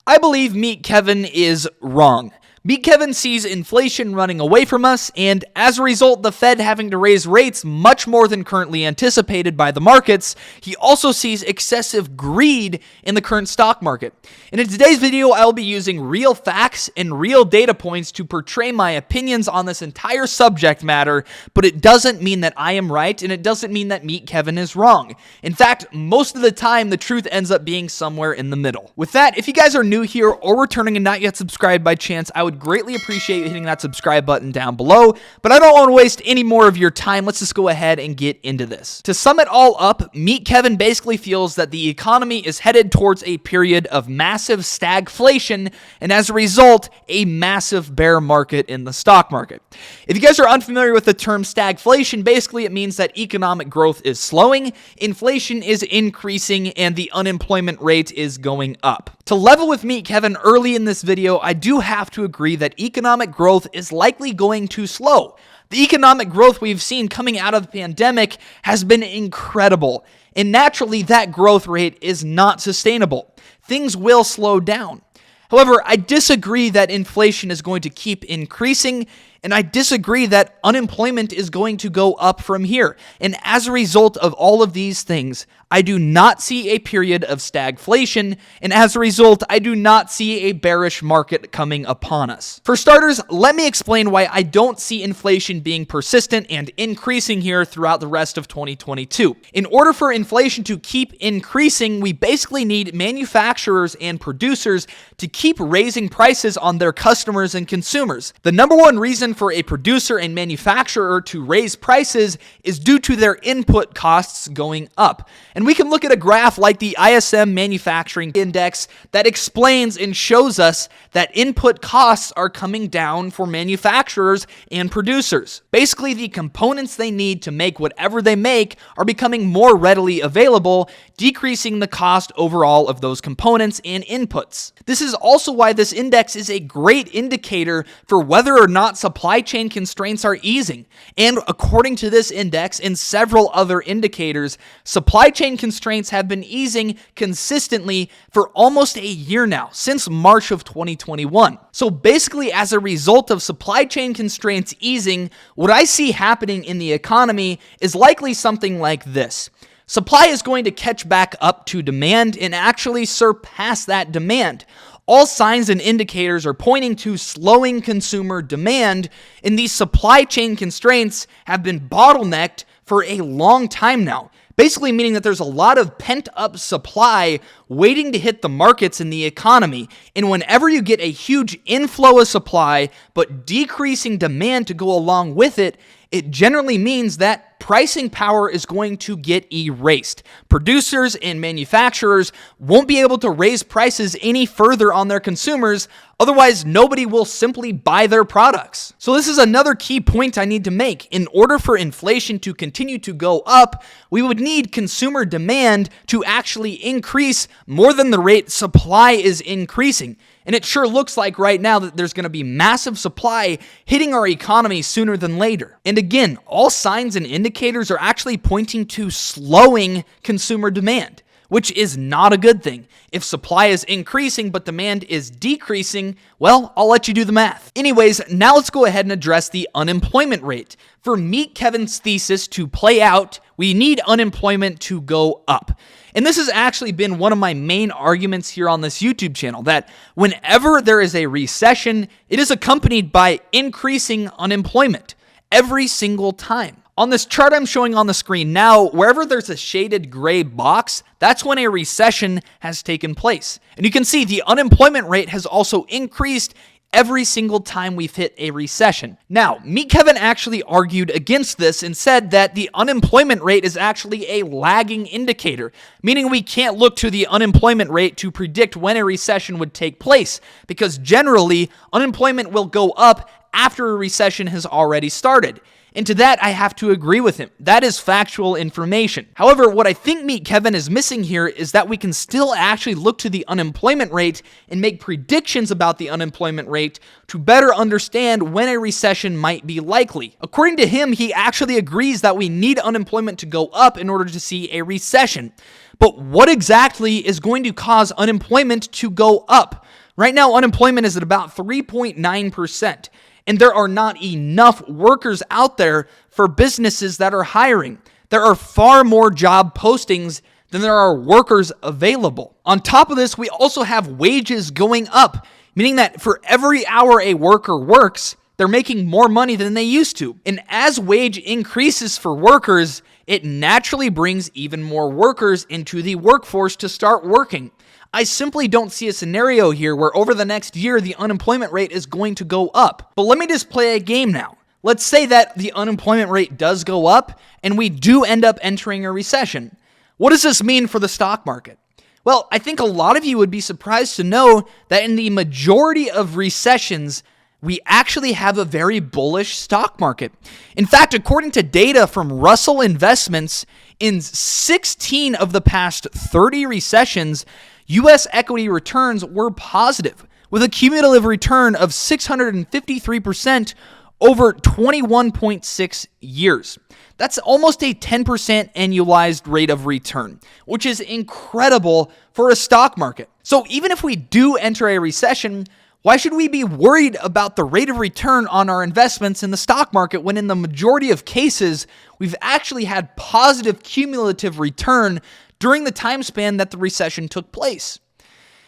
I believe Meet Kevin is wrong. Meet Kevin sees inflation running away from us, and as a result, the Fed having to raise rates much more than currently anticipated by the markets. He also sees excessive greed in the current stock market. And in today's video, I will be using real facts and real data points to portray my opinions on this entire subject matter, but it doesn't mean that I am right, and it doesn't mean that Meet Kevin is wrong. In fact, most of the time, the truth ends up being somewhere in the middle. With that, if you guys are new here or returning and not yet subscribed by chance, I would greatly appreciate you hitting that subscribe button down below, but I don't want to waste any more of your time. Let's just go ahead and get into this. To sum it all up, Meet Kevin basically feels that the economy is headed towards a period of massive stagflation, and as a result, a massive bear market in the stock market. If you guys are unfamiliar with the term stagflation, basically it means that economic growth is slowing, inflation is increasing, and the unemployment rate is going up. To level with Meet Kevin early in this video, I do have to agree that economic growth is likely going to slow. The economic growth we've seen coming out of the pandemic has been incredible, and naturally that growth rate is not sustainable. Things will slow down. However, I disagree that inflation is going to keep increasing, and I disagree that unemployment is going to go up from here. And as a result of all of these things, I do not see a period of stagflation, and as a result, I do not see a bearish market coming upon us. For starters, let me explain why I don't see inflation being persistent and increasing here throughout the rest of 2022. In order for inflation to keep increasing, we basically need manufacturers and producers to keep raising prices on their customers and consumers. The number one reason for a producer and manufacturer to raise prices is due to their input costs going up. And we can look at a graph like the ISM Manufacturing Index that explains and shows us that input costs are coming down for manufacturers and producers. Basically, the components they need to make whatever they make are becoming more readily available, decreasing the cost overall of those components and inputs. This is also why this index is a great indicator for whether or not supply chain constraints are easing. And according to this index and several other indicators, supply chain constraints have been easing consistently for almost a year now, since March of 2021. So basically, as a result of supply chain constraints easing, what I see happening in the economy is likely something like this. Supply is going to catch back up to demand and actually surpass that demand. All signs and indicators are pointing to slowing consumer demand, and these supply chain constraints have been bottlenecked for a long time now. Basically meaning that there's a lot of pent-up supply waiting to hit the markets in the economy. And whenever you get a huge inflow of supply, but decreasing demand to go along with it, it generally means that pricing power is going to get erased. Producers and manufacturers won't be able to raise prices any further on their consumers, otherwise nobody will simply buy their products. So this is another key point I need to make. In order for inflation to continue to go up, we would need consumer demand to actually increase more than the rate supply is increasing. And it sure looks like right now that there's going to be massive supply hitting our economy sooner than later. And again, all signs and indicators are actually pointing to slowing consumer demand, which is not a good thing. If supply is increasing but demand is decreasing, well, I'll let you do the math. Anyways, now let's go ahead and address the unemployment rate. For Meet Kevin's thesis to play out, we need unemployment to go up. And this has actually been one of my main arguments here on this YouTube channel, that whenever there is a recession, it is accompanied by increasing unemployment every single time. On this chart I'm showing on the screen now, wherever there's a shaded gray box, that's when a recession has taken place. And you can see the unemployment rate has also increased every single time we've hit a recession. Now, Meet Kevin actually argued against this and said that the unemployment rate is actually a lagging indicator, meaning we can't look to the unemployment rate to predict when a recession would take place, because generally, unemployment will go up after a recession has already started. And to that, I have to agree with him. That is factual information. However, what I think Meet Kevin is missing here is that we can still actually look to the unemployment rate and make predictions about the unemployment rate to better understand when a recession might be likely. According to him, he actually agrees that we need unemployment to go up in order to see a recession. But what exactly is going to cause unemployment to go up? Right now, unemployment is at about 3.9%, and there are not enough workers out there for businesses that are hiring. There are far more job postings than there are workers available. On top of this, we also have wages going up, meaning that for every hour a worker works, they're making more money than they used to. And as wage increases for workers, it naturally brings even more workers into the workforce to start working. I simply don't see a scenario here where over the next year, the unemployment rate is going to go up. But let me just play a game now. Let's say that the unemployment rate does go up and we do end up entering a recession. What does this mean for the stock market? Well, I think a lot of you would be surprised to know that in the majority of recessions, we actually have a very bullish stock market. In fact, according to data from Russell Investments, in 16 of the past 30 recessions, U.S. equity returns were positive, with a cumulative return of 653% over 21.6 years. That's almost a 10% annualized rate of return, which is incredible for a stock market. So even if we do enter a recession, why should we be worried about the rate of return on our investments in the stock market when in the majority of cases, we've actually had positive cumulative return during the time span that the recession took place?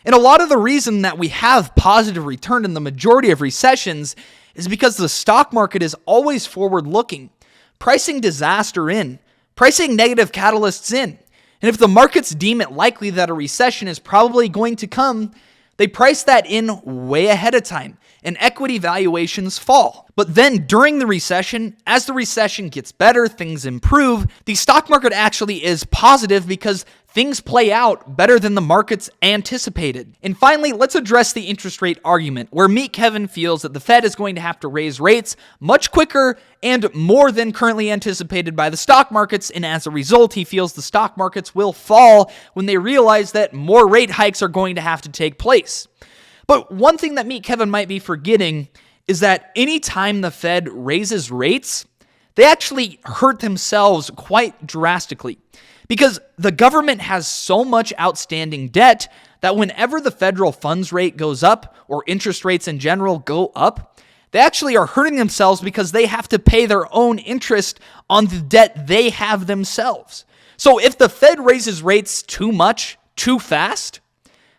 And a lot of the reason that we have positive return in the majority of recessions is because the stock market is always forward-looking, pricing disaster in, pricing negative catalysts in. And if the markets deem it likely that a recession is probably going to come, they price that in way ahead of time, and equity valuations fall. But then during the recession, as the recession gets better, things improve, the stock market actually is positive because things play out better than the markets anticipated. And finally, let's address the interest rate argument, where Meet Kevin feels that the Fed is going to have to raise rates much quicker and more than currently anticipated by the stock markets, and as a result, he feels the stock markets will fall when they realize that more rate hikes are going to have to take place. But one thing that Meet Kevin might be forgetting is that anytime the Fed raises rates, they actually hurt themselves quite drastically. Because the government has so much outstanding debt that whenever the federal funds rate goes up, or interest rates in general go up, they actually are hurting themselves because they have to pay their own interest on the debt they have themselves. So if the Fed raises rates too much, too fast,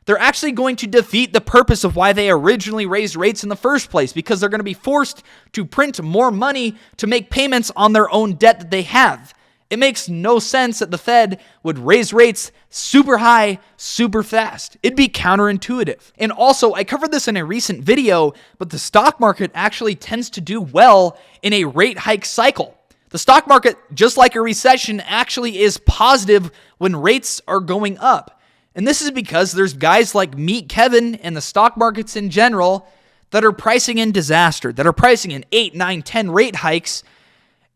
they're actually going to defeat the purpose of why they originally raised rates in the first place, because they're going to be forced to print more money to make payments on their own debt that they have. It makes no sense that the Fed would raise rates super high, super fast. It'd be counterintuitive. And also, I covered this in a recent video, but the stock market actually tends to do well in a rate hike cycle. The stock market, just like a recession, actually is positive when rates are going up. And this is because there's guys like Meet Kevin and the stock markets in general that are pricing in disaster, that are pricing in 8, 9, 10 rate hikes,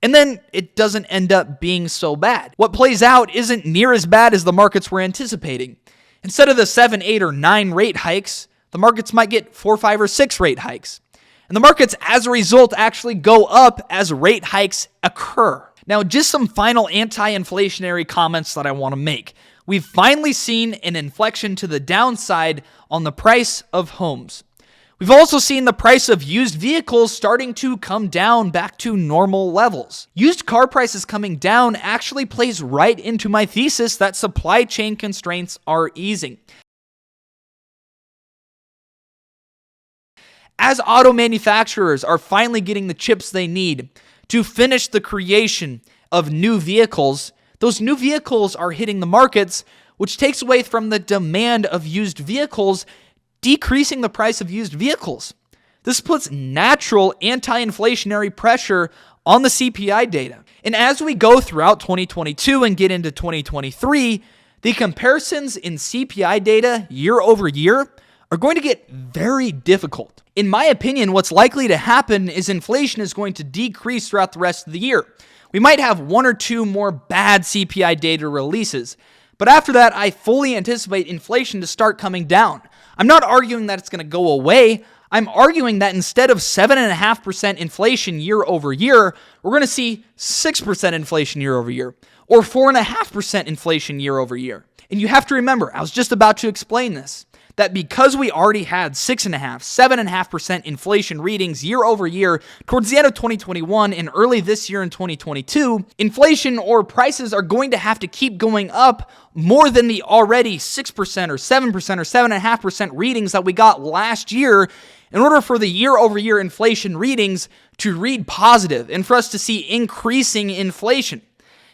and then it doesn't end up being so bad. What plays out isn't near as bad as the markets were anticipating. Instead of the 7, 8, or 9 rate hikes, the markets might get 4, 5, or 6 rate hikes. And the markets, as a result, actually go up as rate hikes occur. Now, just some final anti-inflationary comments that I want to make. We've finally seen an inflection to the downside on the price of homes. We've also seen the price of used vehicles starting to come down back to normal levels. Used car prices coming down actually plays right into my thesis that supply chain constraints are easing. As auto manufacturers are finally getting the chips they need to finish the creation of new vehicles, those new vehicles are hitting the markets, which takes away from the demand of used vehicles, decreasing the price of used vehicles. This puts natural anti-inflationary pressure on the CPI data. And as we go throughout 2022 and get into 2023, the comparisons in CPI data year over year are going to get very difficult. In my opinion, what's likely to happen is inflation is going to decrease throughout the rest of the year. We might have 1 or 2 more bad CPI data releases, but after that, I fully anticipate inflation to start coming down. I'm not arguing that it's going to go away. I'm arguing that instead of 7.5% inflation year over year, we're going to see 6% inflation year over year, or 4.5% inflation year over year. And you have to remember, I was just about to explain this, that because we already had 6.5%, 7.5% inflation readings year over year towards the end of 2021 and early this year in 2022, inflation or prices are going to have to keep going up more than the already 6% or 7% or 7.5% readings that we got last year in order for the year over year inflation readings to read positive and for us to see increasing inflation.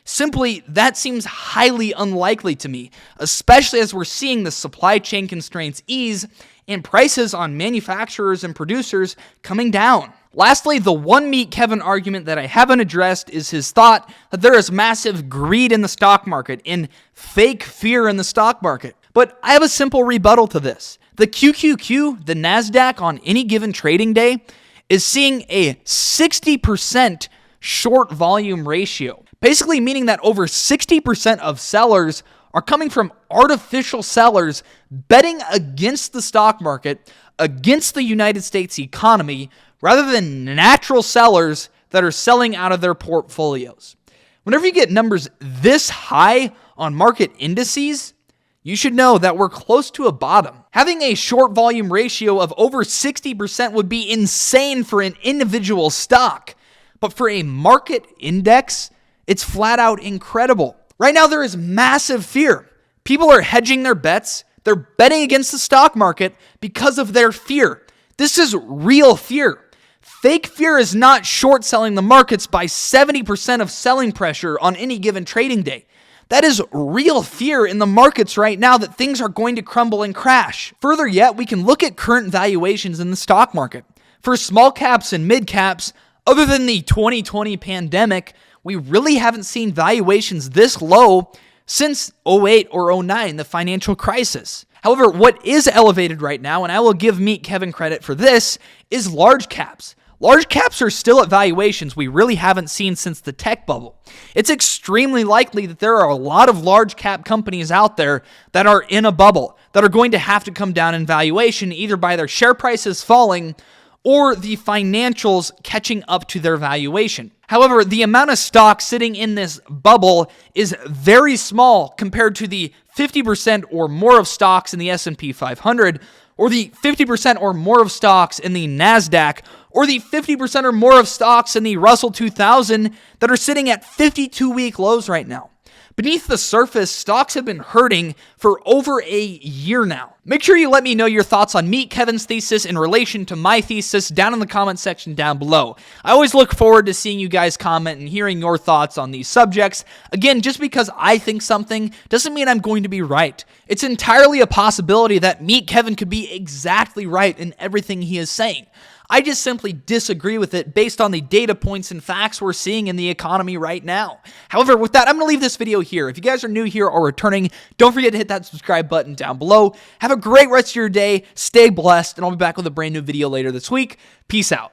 Simply, that seems highly unlikely to me, especially as we're seeing the supply chain constraints ease and prices on manufacturers and producers coming down. Lastly, the one Meet Kevin argument that I haven't addressed is his thought that there is massive greed in the stock market and fake fear in the stock market. But I have a simple rebuttal to this. The QQQ, the NASDAQ on any given trading day, is seeing a 60% short volume ratio. Basically meaning that over 60% of sellers are coming from artificial sellers betting against the stock market, against the United States economy, rather than natural sellers that are selling out of their portfolios. Whenever you get numbers this high on market indices, you should know that we're close to a bottom. Having a short volume ratio of over 60% would be insane for an individual stock, but for a market index, it's flat out incredible. Right now, there is massive fear. People are hedging their bets. They're betting against the stock market because of their fear. This is real fear. Fake fear is not short selling the markets by 70% of selling pressure on any given trading day. That is real fear in the markets right now that things are going to crumble and crash. Further yet, we can look at current valuations in the stock market. For small caps and mid caps, other than the 2020 pandemic, we really haven't seen valuations this low since 08 or 09, the financial crisis. However, what is elevated right now, and I will give Meet Kevin credit for this, is large caps. Large caps are still at valuations we really haven't seen since the tech bubble. It's extremely likely that there are a lot of large cap companies out there that are in a bubble, that are going to have to come down in valuation either by their share prices falling or the financials catching up to their valuation. However, the amount of stock sitting in this bubble is very small compared to the 50% or more of stocks in the S&P 500, or the 50% or more of stocks in the NASDAQ, or the 50% or more of stocks in the Russell 2000 that are sitting at 52-week lows right now. Beneath the surface, stocks have been hurting for over a year now. Make sure you let me know your thoughts on Meet Kevin's thesis in relation to my thesis down in the comment section down below. I always look forward to seeing you guys comment and hearing your thoughts on these subjects. Again, just because I think something doesn't mean I'm going to be right. It's entirely a possibility that Meet Kevin could be exactly right in everything he is saying. I just simply disagree with it based on the data points and facts we're seeing in the economy right now. However, with that, I'm going to leave this video here. If you guys are new here or returning, don't forget to hit that subscribe button down below. Have a great rest of your day. Stay blessed, and I'll be back with a brand new video later this week. Peace out.